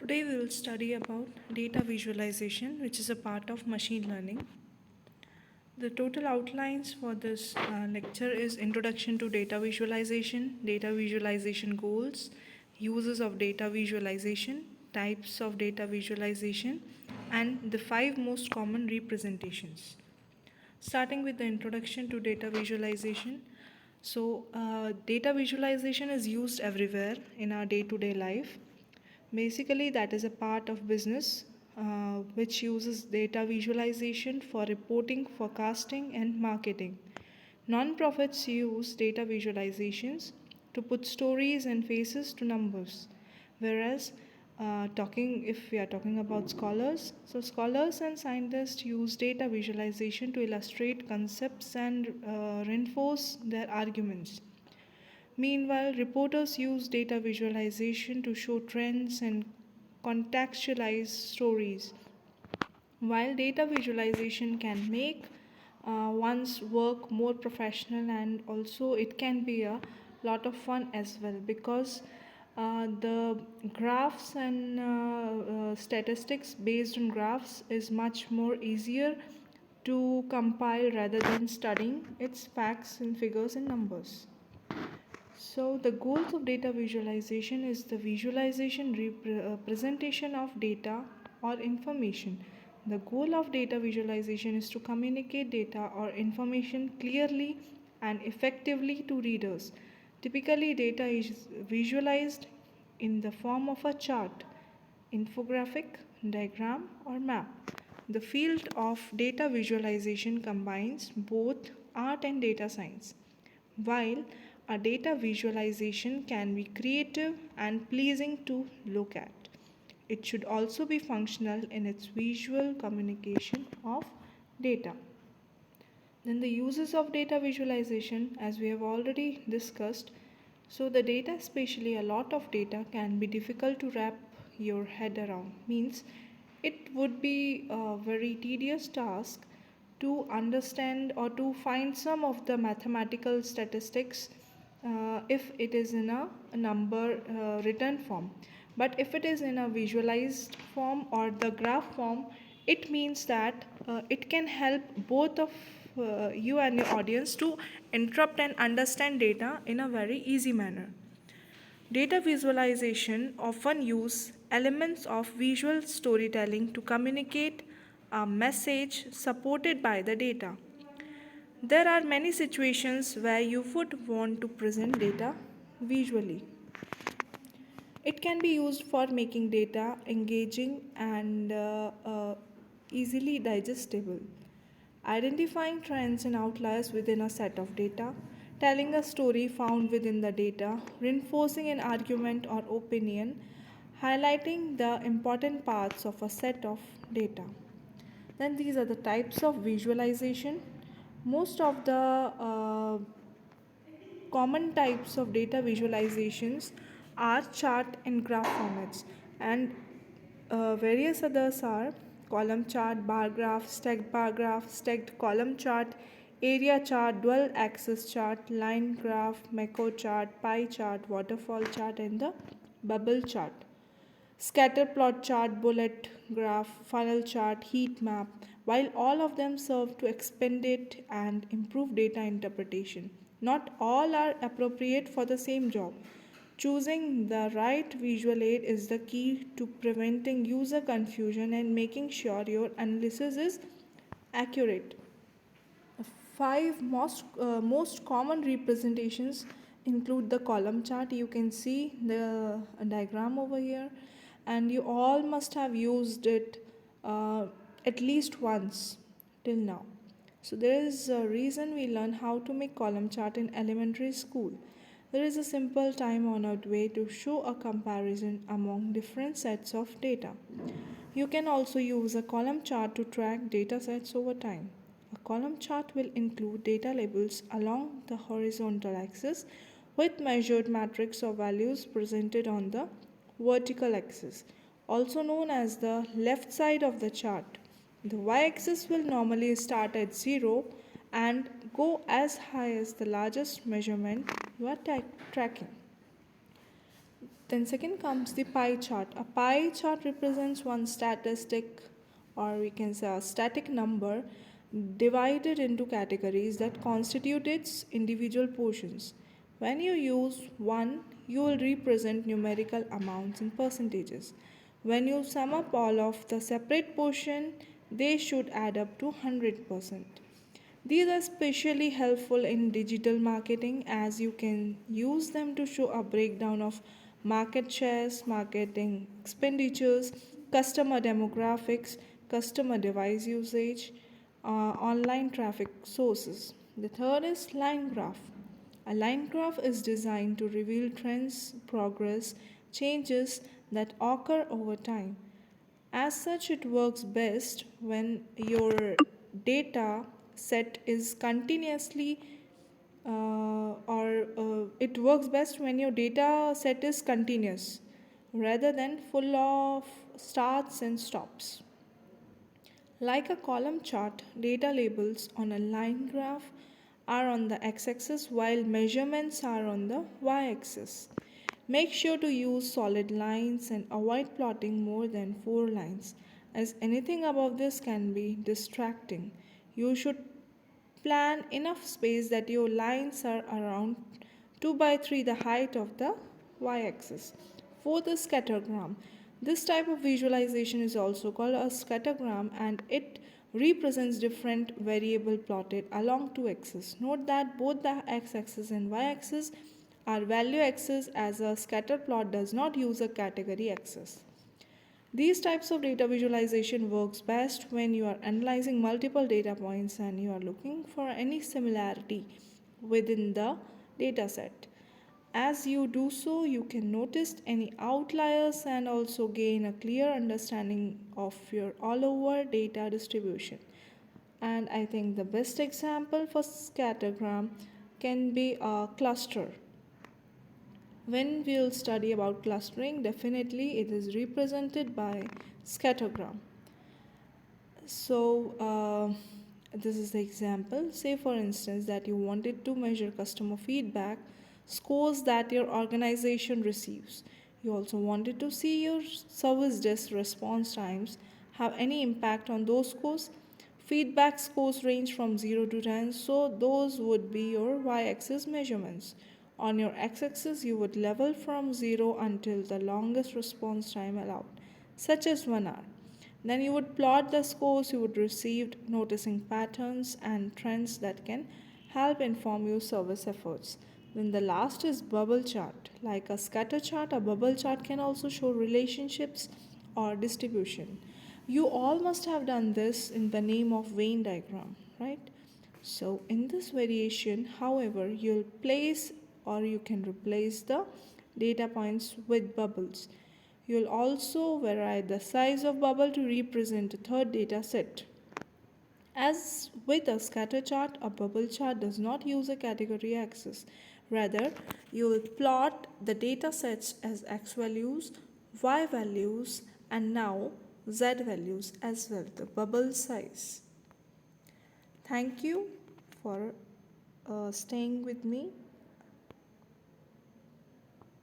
Today we will study about data visualization, which is a part of machine learning. The total outlines for this lecture is Introduction to Data Visualization goals, uses of data visualization, types of data visualization, and the 5 most common representations. Starting with the introduction to data visualization. Data visualization is used everywhere in our day-to-day life. Basically, that is a part of business which uses data visualization for reporting, forecasting, and marketing. Non-profits use data visualizations to put stories and faces to numbers, whereas if we are talking about scholars, so scholars and scientists use data visualization to illustrate concepts and reinforce their arguments. Meanwhile, reporters use data visualization to show trends and contextualize stories. While data visualization can make one's work more professional, and also it can be a lot of fun as well, because the graphs and statistics based on graphs is much more easier to compile rather than studying its facts and figures and numbers. So the goals of data visualization is the visualization representation of data or information. The goal of data visualization is to communicate data or information clearly and effectively to readers. Typically, data is visualized in the form of a chart, infographic, diagram, or map. The field of data visualization combines both art and data science. While a data visualization can be creative and pleasing to look at, it should also be functional in its visual communication of data. Then the uses of data visualization, as we have already discussed. So the data, especially a lot of data, can be difficult to wrap your head around. Means it would be a very tedious task to understand or to find some of the mathematical statistics if it is in a number written form. But if it is in a visualized form or the graph form, it means that it can help both of you and your audience to interrupt and understand data in a very easy manner. Data visualization often use elements of visual storytelling to communicate a message supported by the data. There are many situations where you would want to present data visually. It can be used for making data engaging and easily digestible, identifying trends and outliers within a set of data, telling a story found within the data, reinforcing an argument or opinion, highlighting the important parts of a set of data. Then these are the types of visualization. Most of the common types of data visualizations are chart and graph formats, and various others are column chart, bar graph, stacked column chart, area chart, dual axis chart, line graph, macro chart, pie chart, waterfall chart, and the bubble chart. Scatter plot chart, bullet graph, funnel chart, heat map, while all of them serve to expand and improve data interpretation. Not all are appropriate for the same job. Choosing the right visual aid is the key to preventing user confusion and making sure your analysis is accurate. Five most common representations include the column chart. You can see the diagram over here, and you all must have used it at least once till now. So there is a reason we learn how to make column chart in elementary school. There is a simple time-honored way to show a comparison among different sets of data. You can also use a column chart to track data sets over time. A column chart will include data labels along the horizontal axis with measured matrix or values presented on the vertical axis, also known as the left side of the chart. The y-axis will normally start at 0 and go as high as the largest measurement you are tracking. Then second comes the pie chart. A pie chart represents one statistic, or we can say a static number, divided into categories that constitute its individual portions. When you use 1, you will represent numerical amounts in percentages. When you sum up all of the separate portion, they should add up to 100%. These are especially helpful in digital marketing as you can use them to show a breakdown of market shares, marketing expenditures, customer demographics, customer device usage, online traffic sources. The third is line graph. A line graph is designed to reveal trends, progress, changes that occur over time. As such, it works best when your data set is continuously or it works best when your data set is continuous rather than full of starts and stops. Like a column chart, data labels on a line graph are on the x axis while measurements are on the y axis. Make sure to use solid lines and avoid plotting more than 4 lines, as anything above this can be distracting. You should plan enough space that your lines are around 2 by 3 the height of the y-axis. Fourth is scattergram. This type of visualization is also called a scattergram and it represents different variable plotted along two axes. Note that both the x-axis and y-axis are value axes as a scatter plot does not use a category axis. These types of data visualization works best when you are analyzing multiple data points and you are looking for any similarity within the data set. As you do so, you can notice any outliers and also gain a clear understanding of your all over data distribution. And I think the best example for scattergram can be a cluster. When we'll study about clustering, definitely it is represented by scattergram. So, this is the example. Say, for instance, that you wanted to measure customer feedback scores that your organization receives. You also wanted to see your service desk response times have any impact on those scores. Feedback scores range from 0 to 10, so those would be your y axis measurements. On your x axis, you would level from 0 until the longest response time allowed, such as 1 hour. Then you would plot the scores you would receive, noticing patterns and trends that can help inform your service efforts. Then the last is bubble chart. Like a scatter chart, a bubble chart can also show relationships or distribution. You all must have done this in the name of Venn diagram, right? So in this variation, however, you'll place or you can replace the data points with bubbles. You'll also vary the size of bubble to represent a third data set. As with a scatter chart, a bubble chart does not use a category axis. Rather, you will plot the data sets as x values, y values, and now z values as well, the bubble size. Thank you for staying with me.